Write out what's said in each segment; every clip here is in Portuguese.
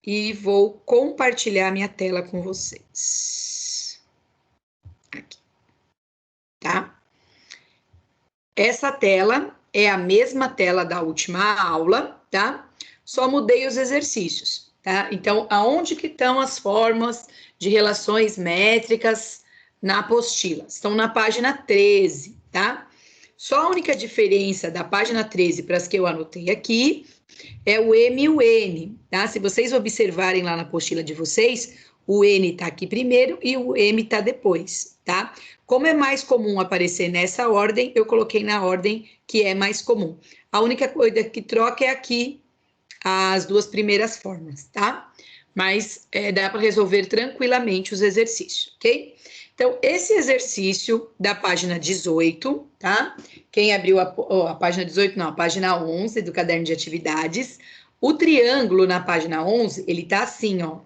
e vou compartilhar minha tela com vocês. Aqui, tá? Essa tela é a mesma tela da última aula, tá? Só mudei os exercícios, tá? Então, aonde que estão as formas de relações métricas na apostila? Estão na página 13, tá? Só a única diferença da página 13 para as que eu anotei aqui é o M e o N, tá? Se vocês observarem lá na apostila de vocês, o N está aqui primeiro e o M está depois, tá? Como é mais comum aparecer nessa ordem, eu coloquei na ordem que é mais comum. A única coisa que troca é aqui as duas primeiras formas, tá? Mas dá para resolver tranquilamente os exercícios, ok? Então, esse exercício da página 18, tá? Quem abriu a página 18, não, a página 11 do caderno de atividades, o triângulo na página 11, ele tá assim, ó.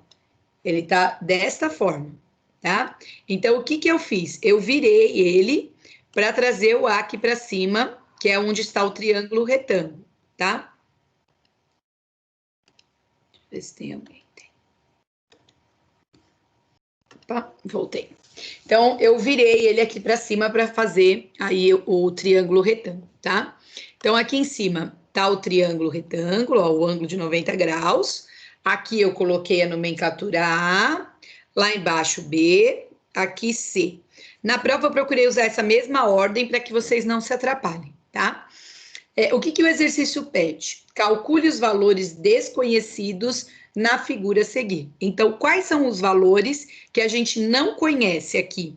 Ele tá desta forma, tá? Então, o que que eu fiz? Eu virei ele para trazer o A aqui para cima, que é onde está o triângulo retângulo, tá? Deixa eu ver se tem alguém. Opa, voltei. Então, eu virei ele aqui para cima para fazer aí o triângulo retângulo, tá? Então, aqui em cima tá o triângulo retângulo, ó, o ângulo de 90 graus. Aqui eu coloquei a nomenclatura A, lá embaixo B, aqui C. Na prova eu procurei usar essa mesma ordem para que vocês não se atrapalhem, tá? O que que o exercício pede? Calcule os valores desconhecidos na figura a seguir. Então, quais são os valores que a gente não conhece aqui?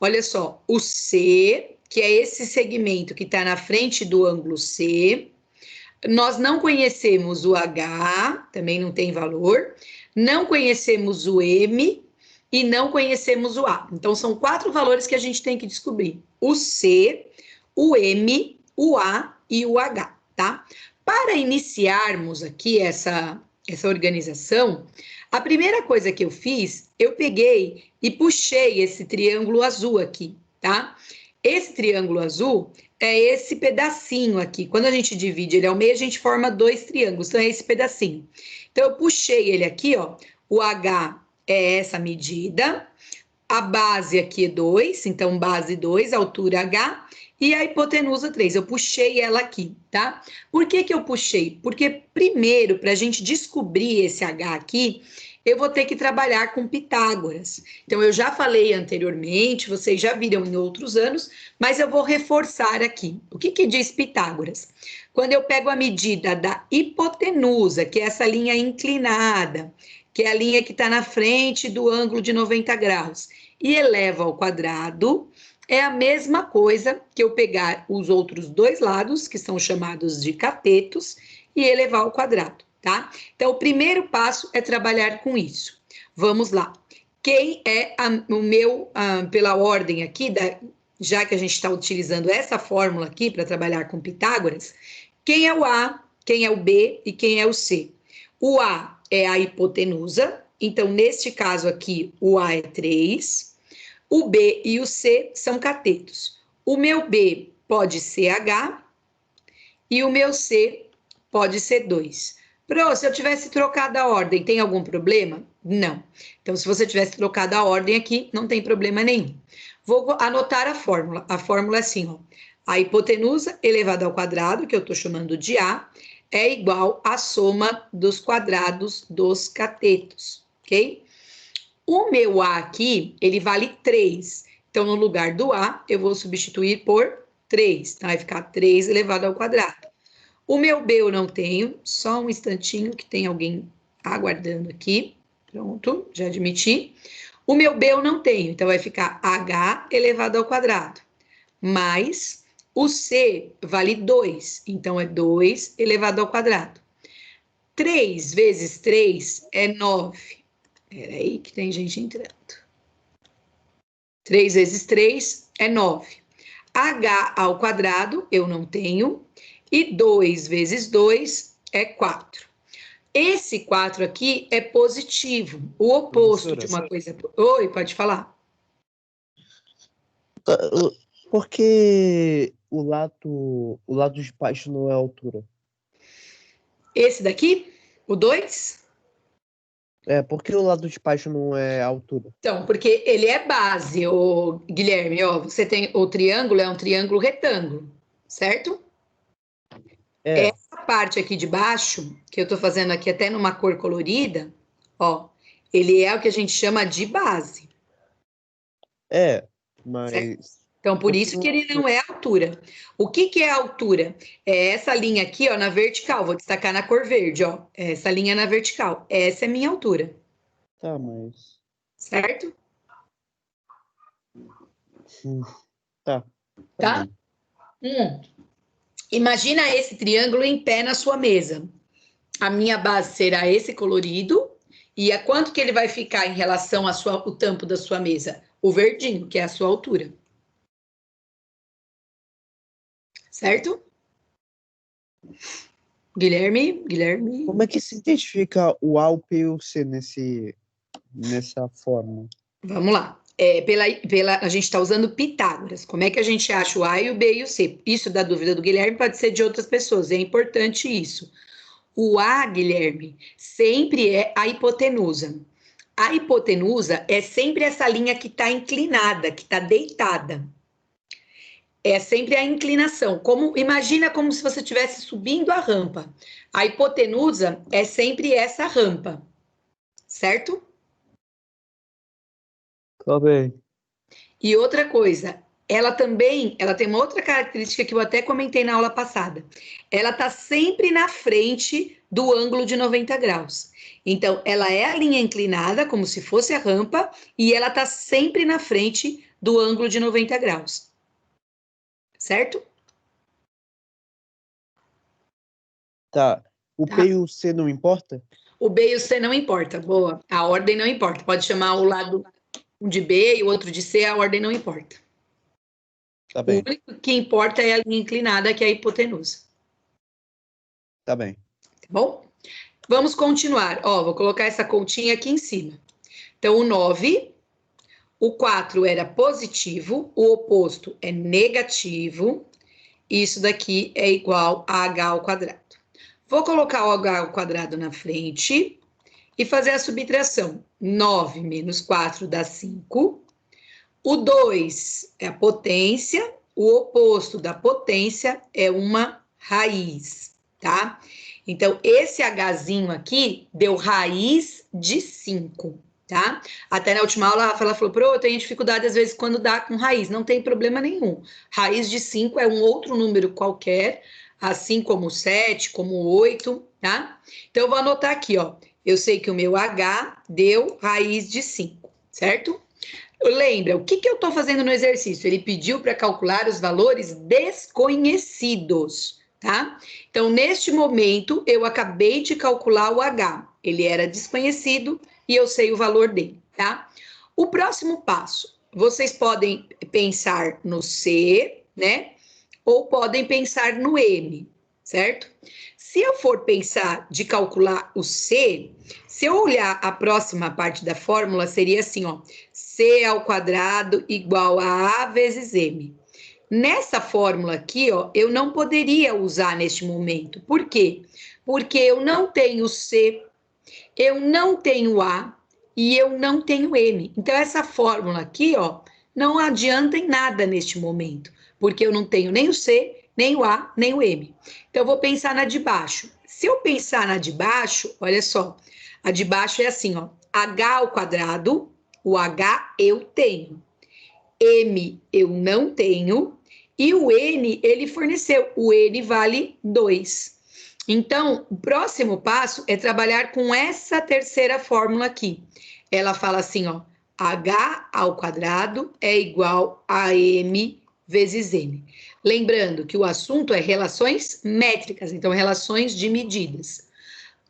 Olha só, o C, que é esse segmento que está na frente do ângulo C. Nós não conhecemos o H, também não tem valor. Não conhecemos o M e não conhecemos o A. Então, são 4 valores que a gente tem que descobrir: o C, o M, o A e o H, tá? Para iniciarmos aqui essa organização, a primeira coisa que eu fiz, eu peguei e puxei esse triângulo azul aqui, tá? Esse triângulo azul é esse pedacinho aqui. Quando a gente divide ele ao meio, a gente forma 2 triângulos. Então, é esse pedacinho. Então, eu puxei ele aqui, ó. O H é essa medida. A base aqui é 2, então base 2, altura H. E a hipotenusa 3, eu puxei ela aqui, tá? Por que que eu puxei? Porque primeiro, para a gente descobrir esse H aqui, eu vou ter que trabalhar com Pitágoras. Então, eu já falei anteriormente, vocês já viram em outros anos, mas eu vou reforçar aqui. O que que diz Pitágoras? Quando eu pego a medida da hipotenusa, que é essa linha inclinada, que é a linha que está na frente do ângulo de 90 graus, e elevo ao quadrado, é a mesma coisa que eu pegar os outros dois lados, que são chamados de catetos, e elevar ao quadrado, tá? Então, o primeiro passo é trabalhar com isso. Vamos lá. Quem é o meu, pela ordem aqui, já que a gente está utilizando essa fórmula aqui para trabalhar com Pitágoras, quem é o A, quem é o B e quem é o C? O A é a hipotenusa, então, neste caso aqui, o A é 3, o B e o C são catetos. O meu B pode ser H e o meu C pode ser 2. Pro, se eu tivesse trocado a ordem, tem algum problema? Não. Então, se você tivesse trocado a ordem aqui, não tem problema nenhum. Vou anotar a fórmula. A fórmula é assim, ó. A hipotenusa elevada ao quadrado, que eu estou chamando de A, é igual à soma dos quadrados dos catetos, ok? O meu A aqui, ele vale 3. Então, no lugar do A, eu vou substituir por 3. Então, vai ficar 3 elevado ao quadrado. O meu B eu não tenho, só um instantinho que tem alguém aguardando aqui. Pronto, já admiti. O meu B eu não tenho, então vai ficar H elevado ao quadrado. Mais o C vale 2, então é 2 elevado ao quadrado. 3 vezes 3 é 9. Espera aí que tem gente entrando. 3 vezes 3 é 9. H ao quadrado eu não tenho. E 2 vezes 2 é 4. Esse 4 aqui é positivo. O oposto de uma coisa... Oi, pode falar. Por que o lado de baixo não é a altura? Esse daqui, o 2? Por que o lado de baixo não é altura? Então, porque ele é base, o Guilherme, ó, você tem o triângulo, é um triângulo retângulo, certo? É, Essa parte aqui de baixo, que eu tô fazendo aqui até numa cor colorida, ó, ele é o que a gente chama de base, certo? mas Então, por por que isso não que é ele não altura? é altura. O que que é altura? É essa linha aqui, ó, na vertical. Vou destacar na cor verde, ó. Essa linha na vertical. Essa é minha altura, Tá, mas... certo? hum, tá, tá Tá? bem. Hum. Imagina esse triângulo em pé na sua mesa. A minha base será esse colorido. E a quanto que ele vai ficar em relação o tampo da sua mesa? O verdinho, que é a sua altura. Certo? Guilherme, Guilherme. Como é que se identifica o A, o P e o C nessa forma? Vamos lá. A gente está usando Pitágoras. Como é que a gente acha o A e o B e o C? Isso da dúvida do Guilherme pode ser de outras pessoas. É importante isso. O A, Guilherme, sempre é a hipotenusa. A hipotenusa é sempre essa linha que está inclinada, que está deitada. É sempre a inclinação. Imagina como se você estivesse subindo a rampa. A hipotenusa é sempre essa rampa, certo? Tá bem. E outra coisa, ela tem uma outra característica que eu até comentei na aula passada. Ela está sempre na frente do ângulo de 90 graus. Então, ela é a linha inclinada, como se fosse a rampa, e ela está sempre na frente do ângulo de 90 graus. Certo? Tá. O Tá? P e o C não importa? O B e o C não importa. Boa. A ordem não importa. Pode chamar o lado um de B e o outro de C, a ordem não importa. Tá O bem, único que importa é a linha inclinada, que é a hipotenusa. tá bem. Tá bom? Vamos continuar. Ó, vou colocar essa continha aqui em cima. Então, o 9, o 4 era positivo, o oposto é negativo. Isso daqui é igual a h ao quadrado. Vou colocar o h ao quadrado na frente e fazer a subtração. 9 menos 4 dá 5. O 2 é a potência, o oposto da potência é uma raiz, tá? Então, esse Hzinho aqui deu raiz de 5, tá? Até na última aula, a Rafaela falou, pro, eu tenho dificuldade às vezes quando dá com raiz, não tem problema nenhum. Raiz de 5 é um outro número qualquer, assim como 7, como 8, tá? Então, eu vou anotar aqui, ó. Eu sei que o meu H deu raiz de 5, certo? Lembra, o que, que eu estou fazendo no exercício? Ele pediu para calcular os valores desconhecidos, tá? Então, neste momento, eu acabei de calcular o H. Ele era desconhecido e eu sei o valor dele, tá? O próximo passo, vocês podem pensar no C, né? Ou podem pensar no M, certo? Se eu for pensar de calcular o C, se eu olhar a próxima parte da fórmula, seria assim, ó. C ao quadrado igual a vezes M. Nessa fórmula aqui, ó, eu não poderia usar neste momento. Por quê? Porque eu não tenho C, eu não tenho A e eu não tenho M. Então, essa fórmula aqui, ó, não adianta em nada neste momento, porque eu não tenho nem o C, nem o A, nem o M. Então, eu vou pensar na de baixo. Se eu pensar na de baixo, olha só, a de baixo é assim, ó, H ao quadrado, o H eu tenho, M eu não tenho, e o N ele forneceu, o N vale 2. Então, o próximo passo é trabalhar com essa terceira fórmula aqui. Ela fala assim, ó, H ao quadrado é igual a M vezes N. Lembrando que o assunto é relações métricas, então relações de medidas.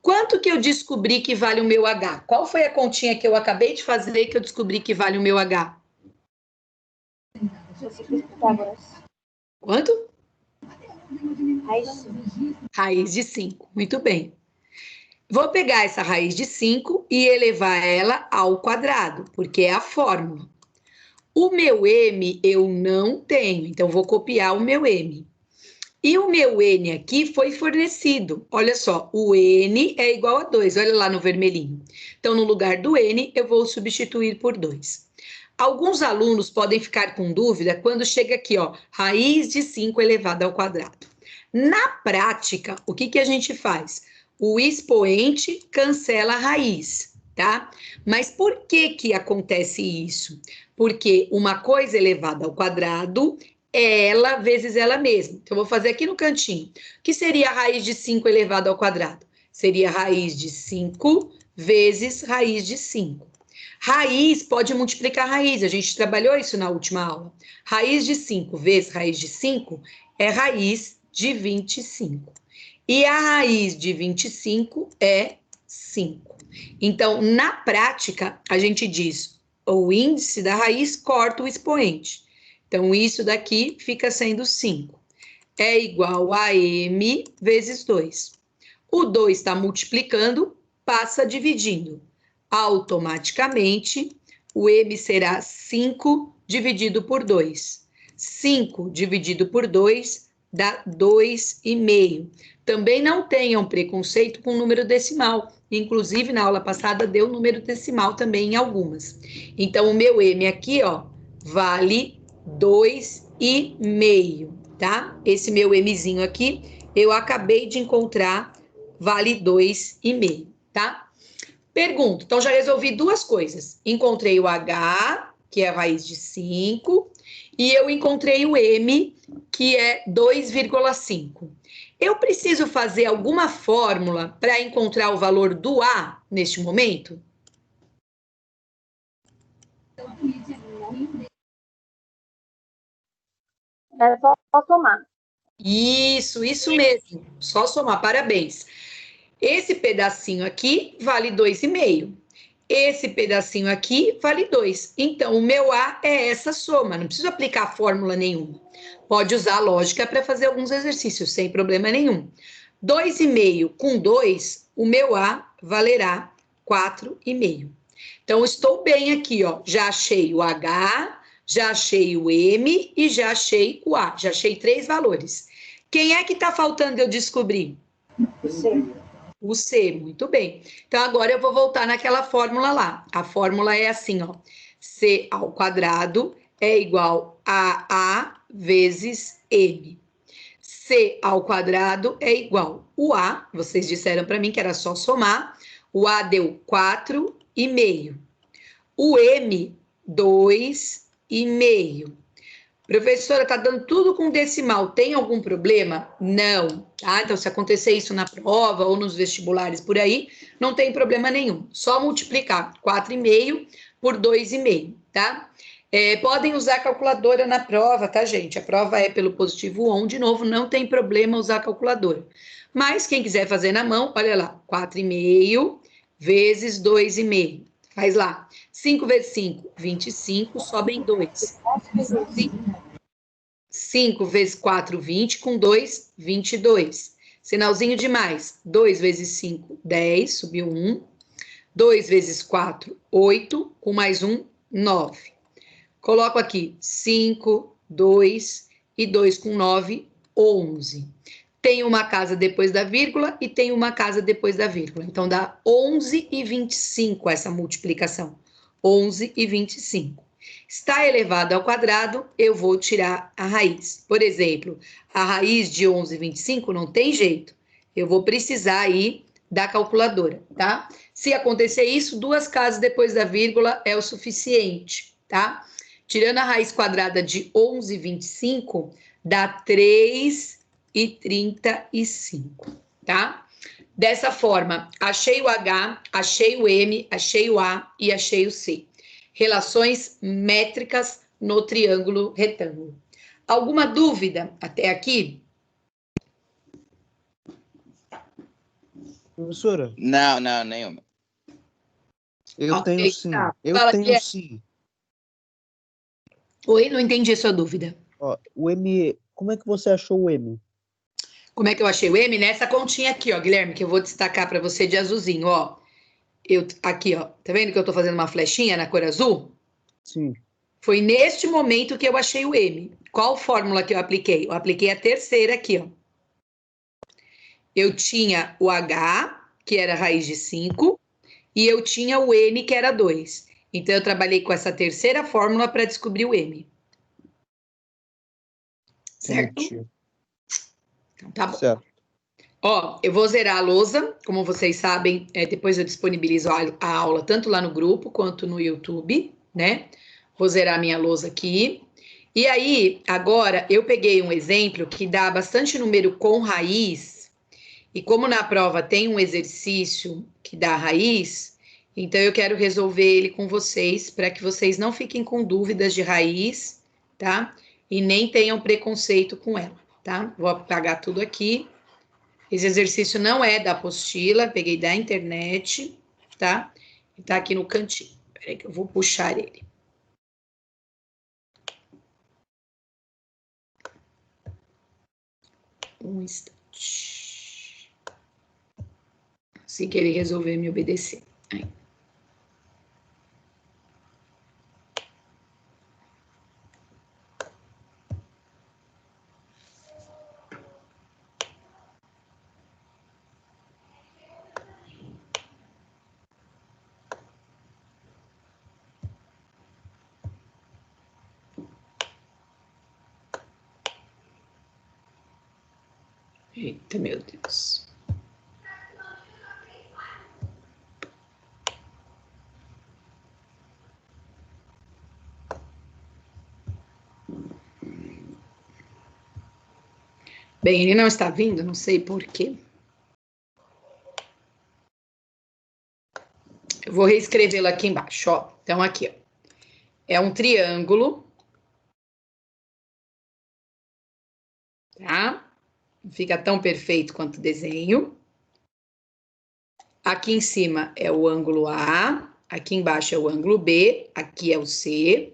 Quanto que eu descobri que vale o meu H? Qual foi a continha que eu acabei de fazer que eu descobri que vale o meu H? Quanto? Raiz de 5. Muito bem. Vou pegar essa raiz de 5 e elevar ela ao quadrado, porque é a fórmula. O meu M eu não tenho, então vou copiar o meu M. E o meu N aqui foi fornecido. Olha só, o N é igual a 2. Olha lá no vermelhinho. Então, no lugar do N, eu vou substituir por 2. Alguns alunos podem ficar com dúvida quando chega aqui, ó, raiz de 5 elevado ao quadrado. Na prática, o que a gente faz? O expoente cancela a raiz, tá? Mas por que acontece isso? Porque uma coisa elevada ao quadrado é ela vezes ela mesma. Então, eu vou fazer aqui no cantinho. O que seria a raiz de 5 elevado ao quadrado? Seria raiz de 5 vezes raiz de 5. Raiz pode multiplicar raiz, a gente trabalhou isso na última aula. Raiz de 5 vezes raiz de 5 é raiz de 25. E a raiz de 25 é 5. Então, na prática, a gente diz o índice da raiz corta o expoente. Então, isso daqui fica sendo 5. É igual a m vezes 2. O 2 está multiplicando, passa dividindo. Automaticamente, o m será 5 dividido por 2. 5 dividido por 2 dá 2,5. Também não tenham preconceito com número decimal. Inclusive, na aula passada, deu número decimal também em algumas. Então, o meu m aqui, ó, vale 2,5, tá? Esse meu mzinho aqui, eu acabei de encontrar, vale 2,5, tá? Pergunto, então já resolvi duas coisas. Encontrei o H, que é a raiz de 5, e eu encontrei o M, que é 2,5. Eu preciso fazer alguma fórmula para encontrar o valor do A neste momento? É só somar. Isso mesmo. Só somar, parabéns. Esse pedacinho aqui vale 2,5. Esse pedacinho aqui vale 2. Então, o meu A é essa soma. Não preciso aplicar fórmula nenhuma. Pode usar a lógica para fazer alguns exercícios, sem problema nenhum. 2,5 com 2, o meu A valerá 4,5. Então, estou bem aqui, ó. Já achei o H, já achei o M e já achei o A. Já achei 3 valores. Quem é que está faltando eu descobrir? O C, muito bem. Então, agora eu vou voltar naquela fórmula lá. A fórmula é assim, ó. C ao quadrado é igual a A vezes M. C ao quadrado é igual o A, vocês disseram para mim que era só somar. O A deu 4,5. O M, 2,5. Professora, tá dando tudo com decimal, tem algum problema? Não, tá? Então, se acontecer isso na prova ou nos vestibulares por aí, não tem problema nenhum. Só multiplicar 4,5 por 2,5, tá? Podem usar a calculadora na prova, tá, gente? A prova é pelo positivo on, de novo, não tem problema usar a calculadora. Mas quem quiser fazer na mão, olha lá, 4,5 vezes 2,5. Faz lá. 5 vezes 5, 25, sobem 2. 5 vezes 4, 20, com 2, 22. Sinalzinho de mais. 2 vezes 5, 10, subiu 1. 2 vezes 4, 8, com mais 1, 9. Coloco aqui 5, 2 e 2 com 9, 11. Tem uma casa depois da vírgula e tem uma casa depois da vírgula. Então, dá 11,25 essa multiplicação. 11,25. Está elevado ao quadrado, eu vou tirar a raiz. Por exemplo, a raiz de 11,25 não tem jeito. Eu vou precisar aí da calculadora, tá? Se acontecer isso, 2 casas depois da vírgula é o suficiente, tá? Tirando a raiz quadrada de 11,25, dá 3,35, tá? Dessa forma, achei o H, achei o M, achei o A e achei o C. Relações métricas no triângulo retângulo. Alguma dúvida até aqui? Professora, Não, nenhuma. eu tenho sim. Tá. Eu Fala, tenho Guilherme. sim. Oi, não entendi a sua dúvida. Ó, o M, como é que você achou o M? Como é que eu achei o M? Nessa continha aqui, ó, Guilherme, que eu vou destacar para você de azulzinho, ó. Aqui, ó, tá vendo que eu tô fazendo uma flechinha na cor azul? Sim. Foi neste momento que eu achei o M. qual fórmula que eu apliquei? Eu apliquei a terceira aqui, ó. Eu tinha o H, que era raiz de 5, e eu tinha o N, que era 2. Então, eu trabalhei com essa terceira fórmula para descobrir o M. Certo? Entendi. Então, tá bom. Certo. Ó, eu vou zerar a lousa, como vocês sabem, depois eu disponibilizo a aula tanto lá no grupo quanto no YouTube, né? Vou zerar a minha lousa aqui. E aí, agora, eu peguei um exemplo que dá bastante número com raiz, e como na prova tem um exercício que dá raiz, então eu quero resolver ele com vocês, para que vocês não fiquem com dúvidas de raiz, tá? E nem tenham preconceito com ela, tá? Vou apagar tudo aqui. Esse exercício não é da apostila, peguei da internet, tá? E tá aqui no cantinho. Peraí que eu vou puxar ele. Um instante. Assim que ele resolver me obedecer. Aí. Eita, meu Deus. Bem, ele não está vindo, não sei por quê. Eu vou reescrevê-lo aqui embaixo, ó. Então, aqui, ó. É um triângulo. Tá? Não fica tão perfeito quanto o desenho. Aqui em cima é o ângulo A. Aqui embaixo é o ângulo B. Aqui é o C.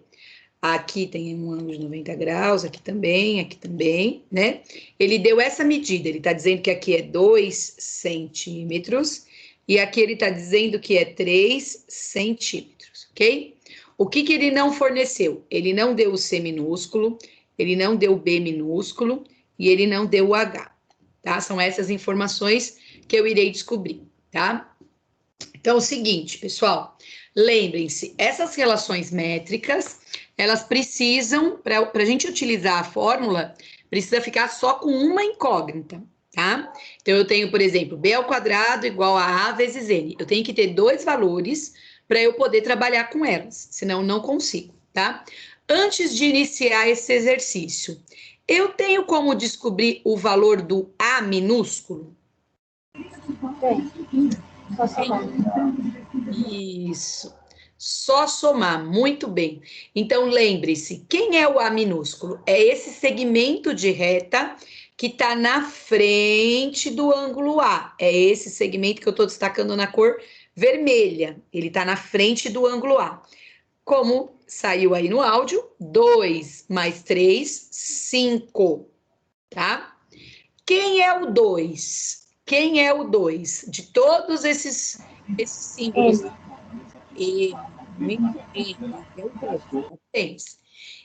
Aqui tem um ângulo de 90 graus, aqui também, né? Ele deu essa medida, ele está dizendo que aqui é 2 centímetros e aqui ele está dizendo que é 3 centímetros, ok? O que ele não forneceu? Ele não deu o C minúsculo, ele não deu o B minúsculo e ele não deu o H, tá? São essas informações que eu irei descobrir, tá? Então, é o seguinte, pessoal, lembrem-se, essas relações métricas, elas precisam, para a gente utilizar a fórmula, precisa ficar só com uma incógnita, tá? Então, eu tenho, por exemplo, b ao quadrado igual a vezes n. Eu tenho que ter dois valores para eu poder trabalhar com elas, senão não consigo, tá? Antes de iniciar esse exercício, eu tenho como descobrir o valor do A minúsculo? Só somar. Isso. Só somar, muito bem. Então, lembre-se, quem é o A minúsculo? É esse segmento de reta que está na frente do ângulo A. É esse segmento que eu estou destacando na cor vermelha. Ele está na frente do ângulo A. Como saiu aí no áudio, 2 mais 3, 5, tá? Quem é o 2? Quem é o 2? De todos esses símbolos. E muito bem, é o 2.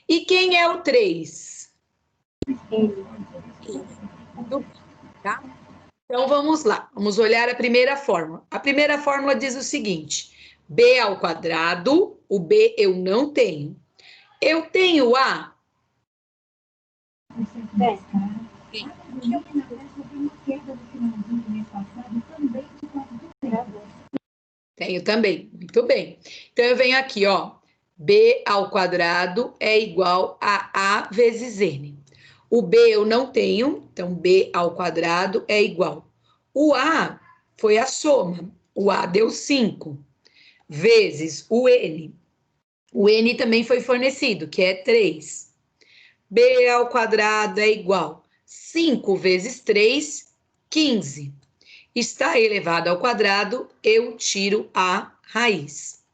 E quem é o 3? Tá? Então vamos lá, vamos olhar a primeira fórmula. A primeira fórmula diz o seguinte: b ao quadrado, o b eu não tenho. Eu tenho a? Tenho também, muito bem. Então eu venho aqui, ó, b ao quadrado é igual a vezes n. O b eu não tenho, então b ao quadrado é igual. O a foi a soma, o a deu 5, vezes o n. O n também foi fornecido, que é 3. b ao quadrado é igual 5 vezes 3, 15. Está elevado ao quadrado, eu tiro a raiz.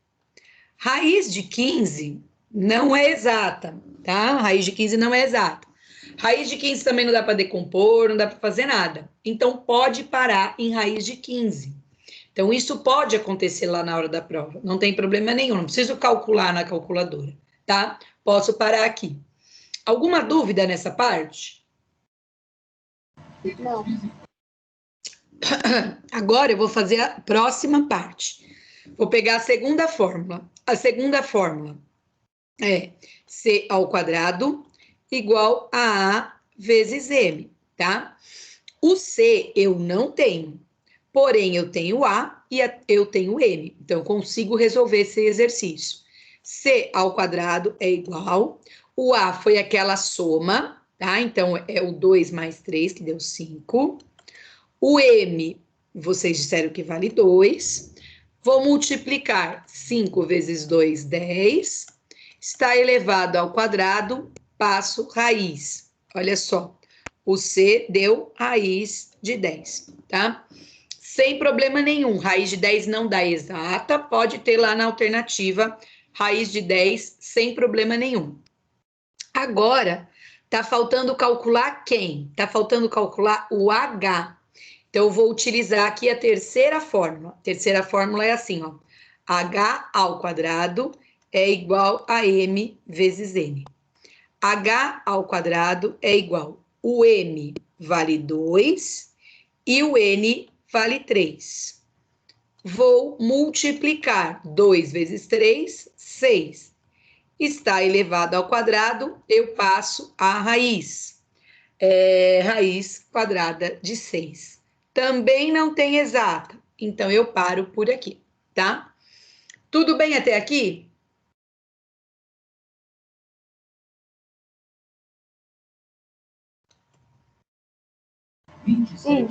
Raiz de 15 não é exata, tá? Raiz de 15 não é exata. Raiz de 15 também não dá para decompor, não dá para fazer nada. Então, pode parar em raiz de 15. Então, isso pode acontecer lá na hora da prova. Não tem problema nenhum, não preciso calcular na calculadora, tá? Posso parar aqui. Alguma dúvida nessa parte? Não. Agora eu vou fazer a próxima parte. Vou pegar a segunda fórmula. A segunda fórmula é C ao quadrado igual a A vezes M, tá? O C eu não tenho, porém eu tenho A e eu tenho M. Então, eu consigo resolver esse exercício. C ao quadrado é igual. O A foi aquela soma, tá? Então, é o 2 mais 3, que deu 5. O M, vocês disseram que vale 2. Vou multiplicar 5 vezes 2, 10. Está elevado ao quadrado, passo raiz. Olha só, o C deu raiz de 10, tá? Sem problema nenhum, raiz de 10 não dá exata, pode ter lá na alternativa raiz de 10 sem problema nenhum. Agora, tá faltando calcular quem? Tá faltando calcular o H. Então, eu vou utilizar aqui a terceira fórmula. A terceira fórmula é assim, ó. H ao quadrado é igual a M vezes N. H ao quadrado é igual. O M vale 2 e o N vale 3. Vou multiplicar 2 vezes 3, 6. Está elevado ao quadrado, eu passo a raiz. Raiz quadrada de 6. Também não tem exata, então eu paro por aqui, tá? Tudo bem até aqui? Sim.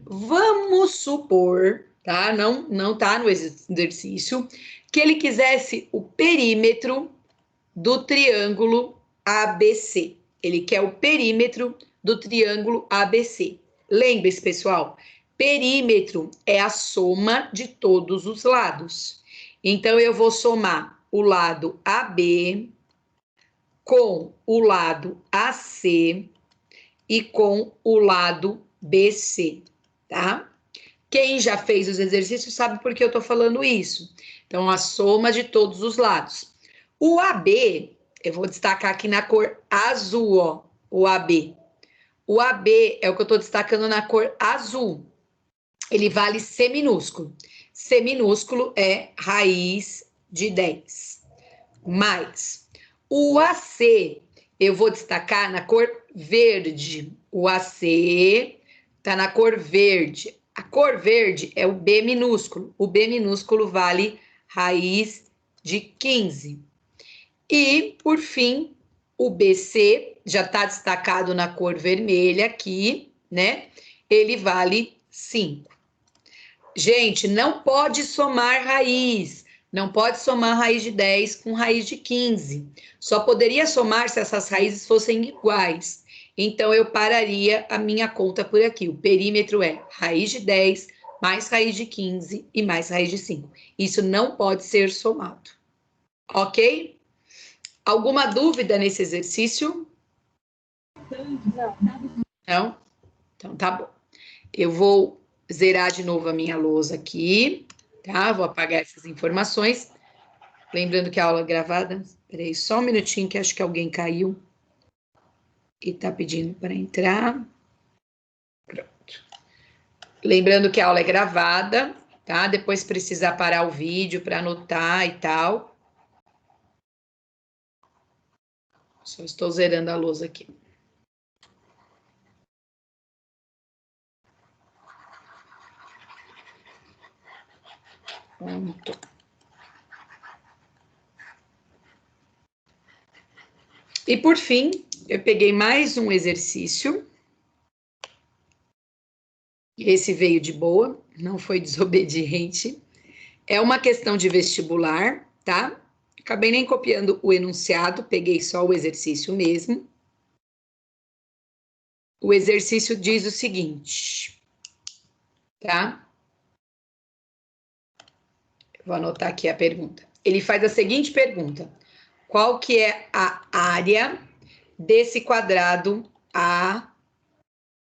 Vamos supor, tá? Não tá no exercício, que ele quisesse o perímetro do triângulo ABC. Ele quer o perímetro do triângulo ABC. Lembre-se, pessoal, perímetro é a soma de todos os lados. Então, eu vou somar o lado AB com o lado AC e com o lado BC, tá? Quem já fez os exercícios sabe por que eu tô falando isso. Então, a soma de todos os lados. O AB, eu vou destacar aqui na cor azul, ó, o AB. O AB é o que eu tô destacando na cor azul. Ele vale C minúsculo. C minúsculo é raiz de 10. Mais o AC, eu vou destacar na cor verde. O AC tá na cor verde. A cor verde é o B minúsculo. O B minúsculo vale raiz de 15. E, por fim, o BC já está destacado na cor vermelha aqui, né? Ele vale 5. Gente, não pode somar raiz. Não pode somar raiz de 10 com raiz de 15. Só poderia somar se essas raízes fossem iguais. Então, eu pararia a minha conta por aqui. O perímetro é raiz de 10 mais raiz de 15 e mais raiz de 5. Isso não pode ser somado. Ok? Alguma dúvida nesse exercício? Não? Então, tá bom. Eu vou zerar de novo a minha lousa aqui, tá? Vou apagar essas informações. Lembrando que a aula é gravada. Espera aí só um minutinho que acho que alguém caiu e tá pedindo para entrar. Pronto. Lembrando que a aula é gravada, tá? Depois precisar parar o vídeo para anotar e tal. Só estou zerando a lousa aqui. Pronto. E por fim, eu peguei mais um exercício. Esse veio de boa, não foi desobediente. É uma questão de vestibular, tá? Acabei nem copiando o enunciado, peguei só o exercício mesmo. O exercício diz o seguinte, tá? Vou anotar aqui a pergunta. Ele faz a seguinte pergunta: qual que é a área desse quadrado A,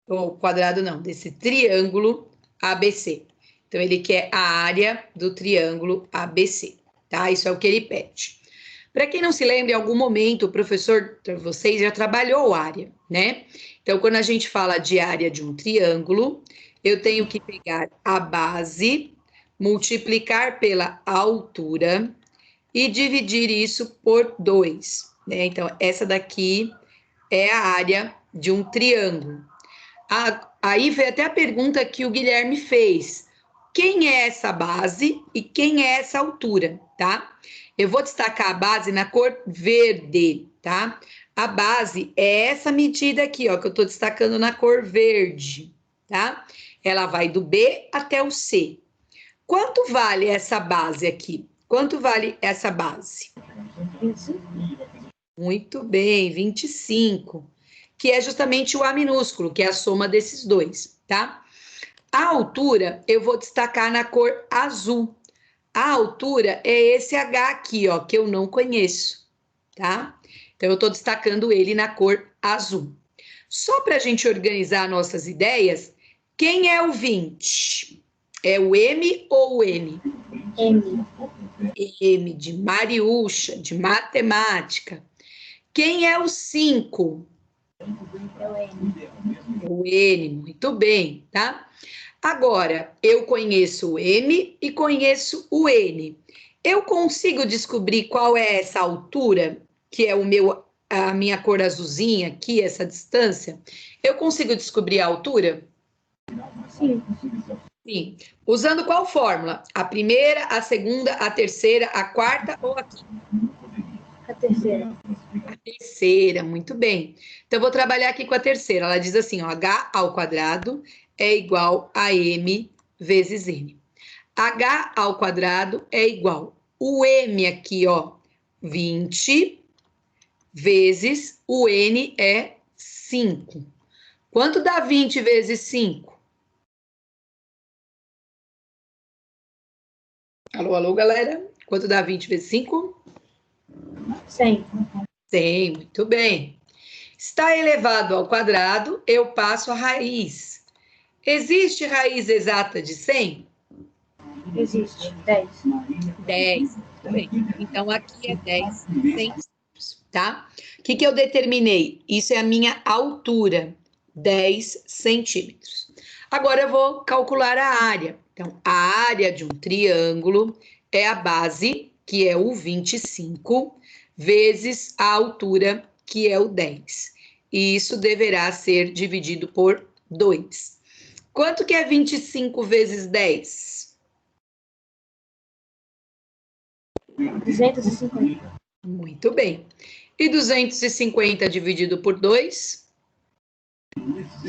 ou quadrado não, desse triângulo ABC? Então, ele quer a área do triângulo ABC, tá? Isso é o que ele pede. Para quem não se lembra, em algum momento o professor, vocês já trabalhou área, né? Então, quando a gente fala de área de um triângulo, eu tenho que pegar a base, multiplicar pela altura e dividir isso por 2, né? Então, essa daqui é a área de um triângulo. Aí veio até a pergunta que o Guilherme fez. Quem é essa base e quem é essa altura, tá? Eu vou destacar a base na cor verde, tá? A base é essa medida aqui, ó, que eu tô destacando na cor verde, tá? Ela vai do B até o C. Quanto vale essa base aqui? Quanto vale essa base? 25. Muito bem, 25, que é justamente o A minúsculo, que é a soma desses dois, tá? A altura eu vou destacar na cor azul. A altura é esse H aqui, ó, que eu não conheço, tá? Então eu tô destacando ele na cor azul. Só para a gente organizar nossas ideias, quem é o 20? É o M ou o N? M. M de Mariúcha, de matemática. Quem é o 5? É o N. O N, muito bem, tá? Agora, eu conheço o M e conheço o N. Eu consigo descobrir qual é essa altura, que é a minha cor azulzinha aqui, essa distância? Eu consigo descobrir a altura? Sim. Sim. Usando qual fórmula? A primeira, a segunda, a terceira, a quarta ou a quinta? A terceira. A terceira, muito bem. Então, eu vou trabalhar aqui com a terceira. Ela diz assim, ó, H ao quadrado é igual a M vezes N. H ao quadrado é igual. O M aqui, ó, 20 vezes o N é 5. Quanto dá 20 vezes 5? Alô, alô, galera? Quanto dá 20 vezes 5? 100. 100, muito bem. Está elevado ao quadrado, eu passo a raiz. Existe raiz exata de 100? Existe. 10. 10, muito bem. Então, aqui é 10 centímetros, tá? O que eu determinei? Isso é a minha altura, 10 centímetros. Agora, eu vou calcular a área. Então, a área de um triângulo é a base, que é o 25, vezes a altura, que é o 10. E isso deverá ser dividido por 2. Quanto que é 25 vezes 10? 250. Muito bem. E 250 dividido por 2?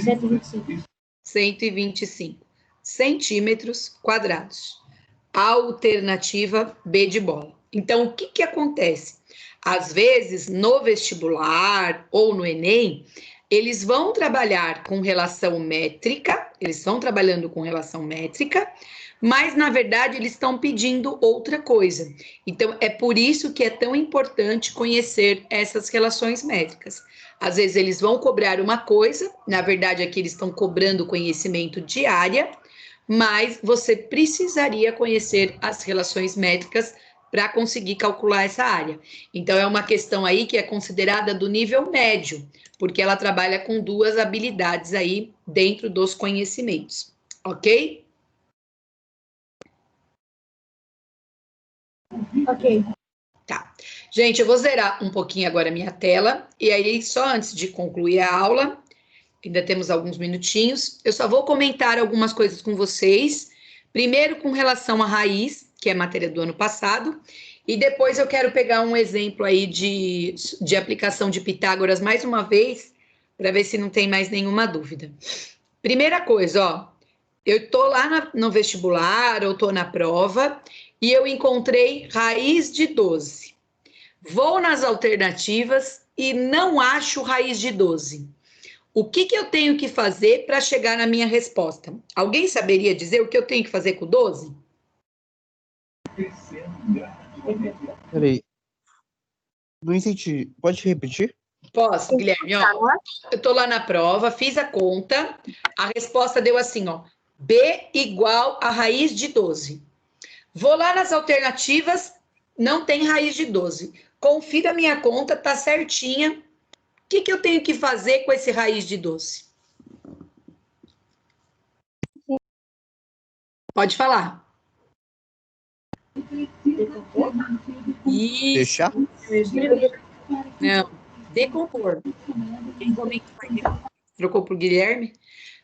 125. 125 centímetros quadrados. Alternativa B de bola. Então, o que acontece? Às vezes, no vestibular ou no Enem, eles vão trabalhar com relação métrica, eles estão trabalhando com relação métrica, mas na verdade eles estão pedindo outra coisa. Então, é por isso que é tão importante conhecer essas relações métricas. Às vezes eles vão cobrar uma coisa, na verdade aqui eles estão cobrando conhecimento de área, mas você precisaria conhecer as relações métricas para conseguir calcular essa área. Então, é uma questão aí que é considerada do nível médio, porque ela trabalha com duas habilidades aí dentro dos conhecimentos, ok? Ok. Tá. Gente, eu vou zerar um pouquinho agora a minha tela, e aí, só antes de concluir a aula, ainda temos alguns minutinhos, eu só vou comentar algumas coisas com vocês. Primeiro, com relação à raiz, que é matéria do ano passado, e depois eu quero pegar um exemplo aí de aplicação de Pitágoras mais uma vez, para ver se não tem mais nenhuma dúvida. Primeira coisa, ó, eu tô lá no vestibular, ou tô na prova, e eu encontrei raiz de 12. Vou nas alternativas e não acho raiz de 12. O que eu tenho que fazer para chegar na minha resposta? Alguém saberia dizer o que eu tenho que fazer com 12? Peraí. Não entendi. Pode repetir? Posso, Guilherme? Ó, eu tô lá na prova, fiz a conta, a resposta deu assim, ó, B igual a raiz de 12. Vou lá nas alternativas, não tem raiz de 12. confira a minha conta, tá certinha. O que eu tenho que fazer com esse raiz de 12? Pode falar. Isso. Fechar? Não, decompor. Trocou por Guilherme?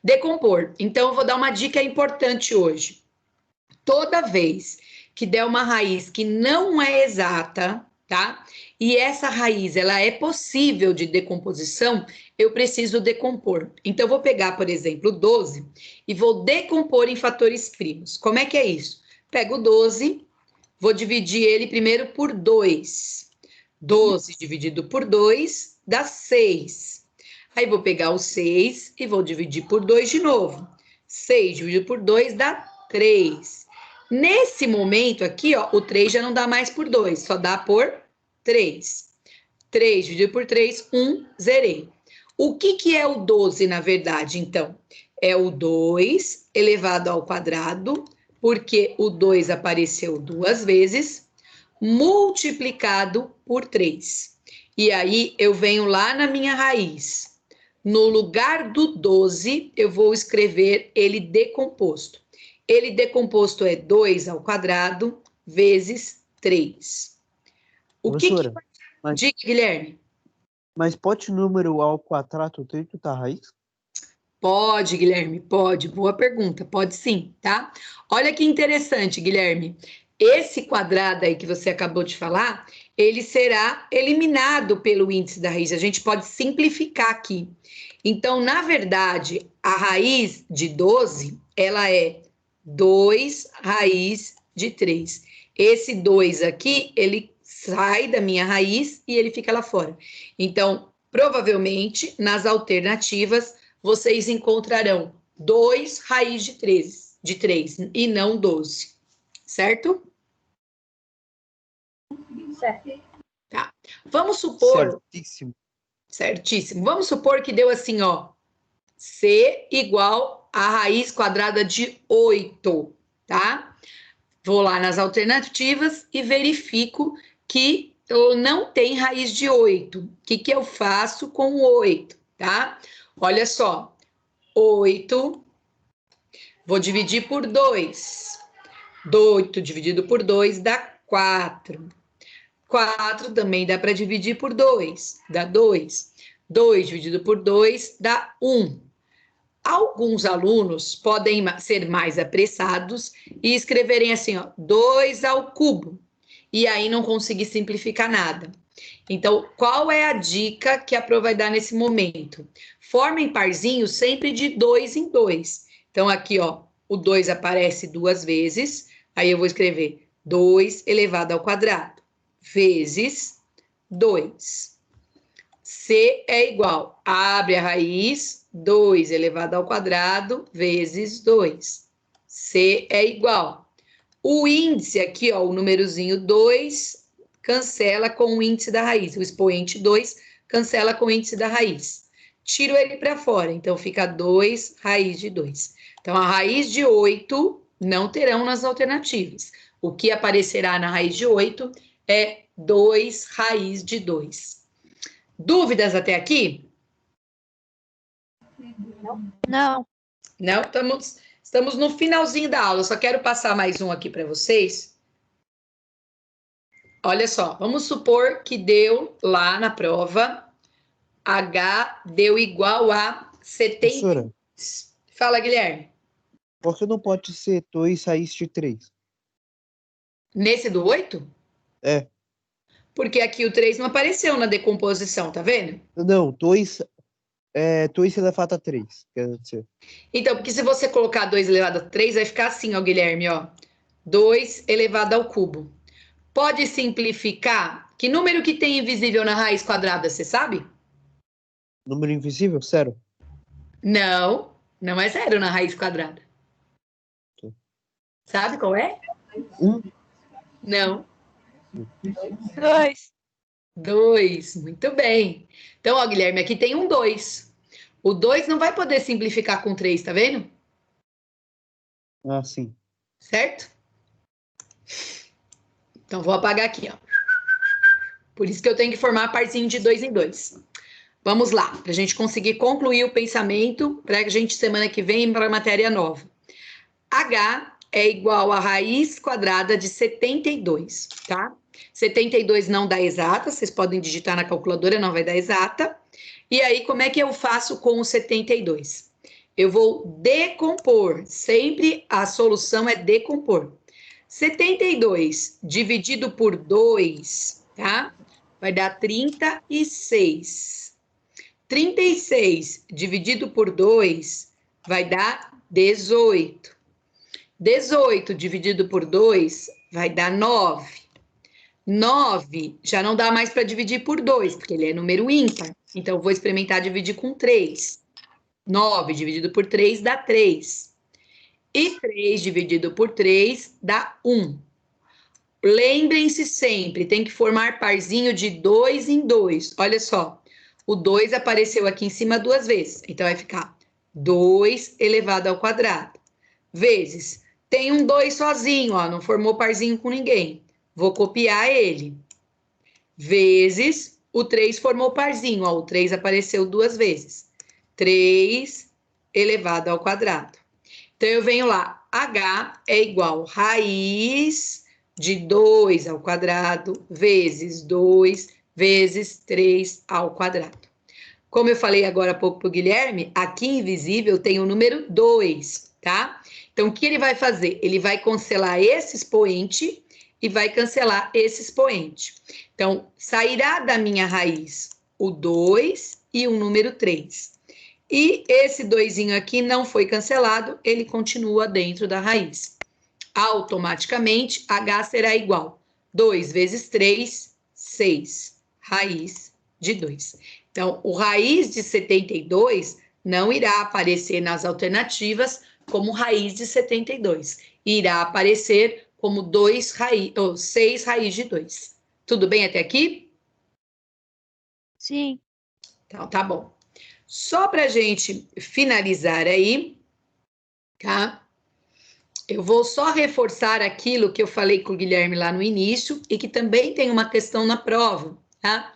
Decompor. Então, eu vou dar uma dica importante hoje. Toda vez que der uma raiz que não é exata, tá? E essa raiz, ela é possível de decomposição, eu preciso decompor. Então, eu vou pegar, por exemplo, 12 e vou decompor em fatores primos. Como é que é isso? Pego o 12, vou dividir ele primeiro por 2. 12 dividido por 2 dá 6. Aí vou pegar o 6 e vou dividir por 2 de novo. 6 dividido por 2 dá 3. Nesse momento aqui, ó, o 3 já não dá mais por 2, só dá por 3. 3 dividido por 3, 1, zerei. O que é o 12, na verdade, então? É o 2 elevado ao quadrado, porque o 2 apareceu 2 vezes, multiplicado por 3. E aí, eu venho lá na minha raiz. No lugar do 12, eu vou escrever ele decomposto. Ele decomposto é 2 ao quadrado vezes 3. O que Professora, mas, Diga, Guilherme. mas pode número ao quadrado dentro da raiz? Pode, Guilherme, pode. Boa pergunta. Pode sim, tá? Olha que interessante, Guilherme. Esse quadrado aí que você acabou de falar, ele será eliminado pelo índice da raiz. A gente pode simplificar aqui. Então, na verdade, a raiz de 12, ela é 2 raiz de 3. Esse 2 aqui, ele sai da minha raiz e ele fica lá fora. Então, provavelmente, nas alternativas, vocês encontrarão 2 raiz de 3 e não 12. Certo? Certo. Tá. Vamos supor... Certíssimo. Certíssimo. Vamos supor que deu assim, ó. C igual a raiz quadrada de 8, tá? Vou lá nas alternativas e verifico que não tem raiz de 8. O que eu faço com o 8, tá? Olha só. 8, vou dividir por 2. 8 dividido por 2 dá 4. 4 também dá para dividir por 2, dá 2. 2 dividido por 2 dá 1. Alguns alunos podem ser mais apressados e escreverem assim, ó, 2 ao cubo. E aí não conseguir simplificar nada. Então, qual é a dica que a Pro vai dar nesse momento? Formem parzinhos sempre de 2 em 2. Então, aqui, ó, o 2 aparece 2 vezes. Aí eu vou escrever 2 elevado ao quadrado vezes 2. C é igual, abre a raiz, 2 elevado ao quadrado vezes 2. C é igual. O índice aqui, ó, o númerozinho 2, cancela com o índice da raiz. O expoente 2 cancela com o índice da raiz. Tiro ele para fora, então fica 2 raiz de 2. Então, a raiz de 8 não terão nas alternativas. O que aparecerá na raiz de 8 é 2 raiz de 2. Dúvidas até aqui? Não. Não, estamos no finalzinho da aula. Só quero passar mais um aqui para vocês. Olha só, vamos supor que deu lá na prova, H deu igual a 70. Professora, Fala, Guilherme. por que não pode ser 2 raiz de 3? Nesse do 8? É. Porque aqui o 3 não apareceu na decomposição, tá vendo? Não, 2 elevado a 3. Quer dizer, Então, porque se você colocar 2 elevado a 3, vai ficar assim, ó, Guilherme, ó. 2 elevado ao cubo. Pode simplificar? Que número que tem invisível na raiz quadrada, você sabe? número invisível? Zero. Não, não é zero na raiz quadrada. Sabe qual é? 1. Não. 2. 2, muito bem. Então, ó, Guilherme, aqui tem um 2. O 2 não vai poder simplificar com 3, tá vendo? Ah, sim. Certo? Então, vou apagar aqui, ó. Por isso que eu tenho que formar parzinho de 2 em 2. Vamos lá, para a gente conseguir concluir o pensamento, para a gente, semana que vem, ir para a matéria nova. H é igual a raiz quadrada de 72, tá? 72 não dá exata, vocês podem digitar na calculadora, não vai dar exata. E aí, como é que eu faço com o 72? Eu vou decompor, sempre a solução é decompor. 72 dividido por 2, tá? Vai dar 36. 36 dividido por 2 vai dar 18. 18 dividido por 2 vai dar 9. 9 já não dá mais para dividir por 2, porque ele é número ímpar. Então, eu vou experimentar dividir com 3. 9 dividido por 3 dá 3. E 3 dividido por 3 dá 1. Lembrem-se sempre, tem que formar parzinho de 2 em 2. Olha só. O 2 apareceu aqui em cima 2 vezes. Então, vai ficar 2 elevado ao quadrado. Vezes, tem um 2 sozinho, ó, não formou parzinho com ninguém. Vou copiar ele. Vezes, o 3 formou parzinho, ó, o 3 apareceu 2 vezes. 3 elevado ao quadrado. Então, eu venho lá, H é igual raiz de 2 ao quadrado vezes 2 vezes 3 ao quadrado. Como eu falei agora há pouco para o Guilherme, aqui invisível tem o número 2, tá? Então, o que ele vai fazer? Ele vai cancelar esse expoente e vai cancelar esse expoente. Então, sairá da minha raiz o 2 e o número 3. E esse 2zinho aqui não foi cancelado, ele continua dentro da raiz. Automaticamente, H será igual 2 vezes 3, 6. Raiz de 2. Então, o raiz de 72 não irá aparecer nas alternativas como raiz de 72. Irá aparecer como 6 raiz de 2. Tudo bem até aqui? Sim. Então, tá bom. Só para a gente finalizar aí, tá? Eu vou só reforçar aquilo que eu falei com o Guilherme lá no início e que também tem uma questão na prova, tá?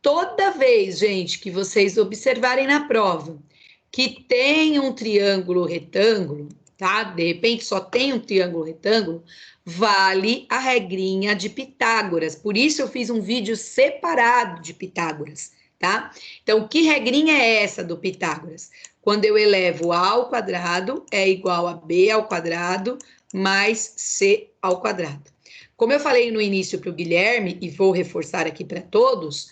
Toda vez, gente, que vocês observarem na prova que tem um triângulo retângulo, tá? De repente só tem um triângulo retângulo, vale a regrinha de Pitágoras. Por isso eu fiz um vídeo separado de Pitágoras, tá? Então, que regrinha é essa do Pitágoras? Quando eu elevo a ao quadrado é igual a b ao quadrado mais c ao quadrado. Como eu falei no início para o Guilherme, e vou reforçar aqui para todos,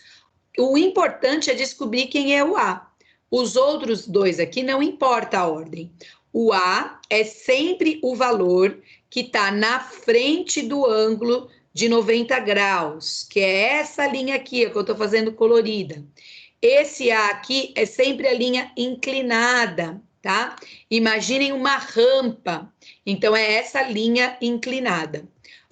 o importante é descobrir quem é o A. Os outros dois aqui não importa a ordem. O A é sempre o valor que está na frente do ângulo de 90 graus, que é essa linha aqui, que eu estou fazendo colorida. Esse A aqui é sempre a linha inclinada, tá? Imaginem uma rampa. Então, é essa linha inclinada.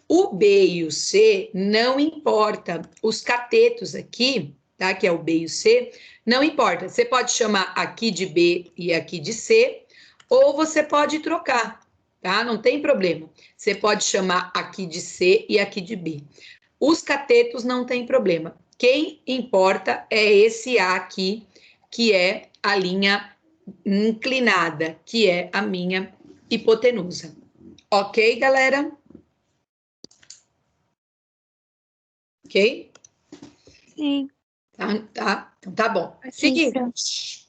O B e o C não importa. Os catetos aqui, tá? Que é o B e o C, não importa. Você pode chamar aqui de B e aqui de C, ou você pode trocar, tá? Não tem problema. Você pode chamar aqui de C e aqui de B. Os catetos não tem problema. Quem importa é esse A aqui, que é a linha inclinada, que é a minha hipotenusa. Ok, galera? Ok? Sim. Tá? Então tá bom. Sim, Seguinte.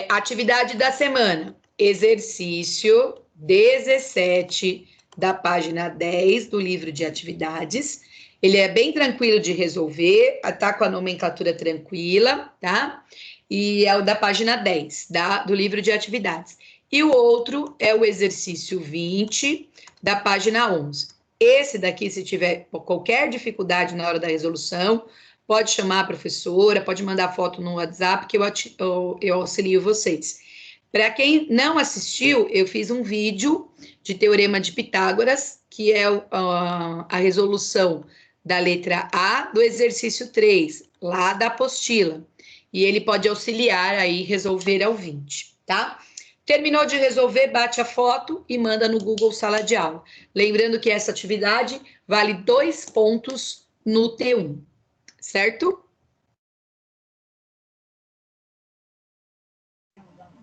Atividade da semana. Exercício 17 da página 10 do livro de atividades. Ele é bem tranquilo de resolver, tá com a nomenclatura tranquila, tá? E é o da página 10 do livro de atividades. E o outro é o exercício 20 da página 11. Esse daqui, se tiver qualquer dificuldade na hora da resolução, pode chamar a professora, pode mandar foto no WhatsApp que eu auxilio vocês. Para quem não assistiu, eu fiz um vídeo de Teorema de Pitágoras, que é a resolução da letra A do exercício 3, lá da apostila. E ele pode auxiliar aí resolver ao 20, tá? Terminou de resolver, bate a foto e manda no Google Sala de Aula. Lembrando que essa atividade vale 2 pontos no T1. certo?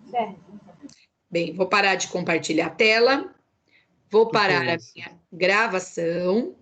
Certo. Bem, vou parar de compartilhar a tela, vou Que é parar a isso? minha gravação.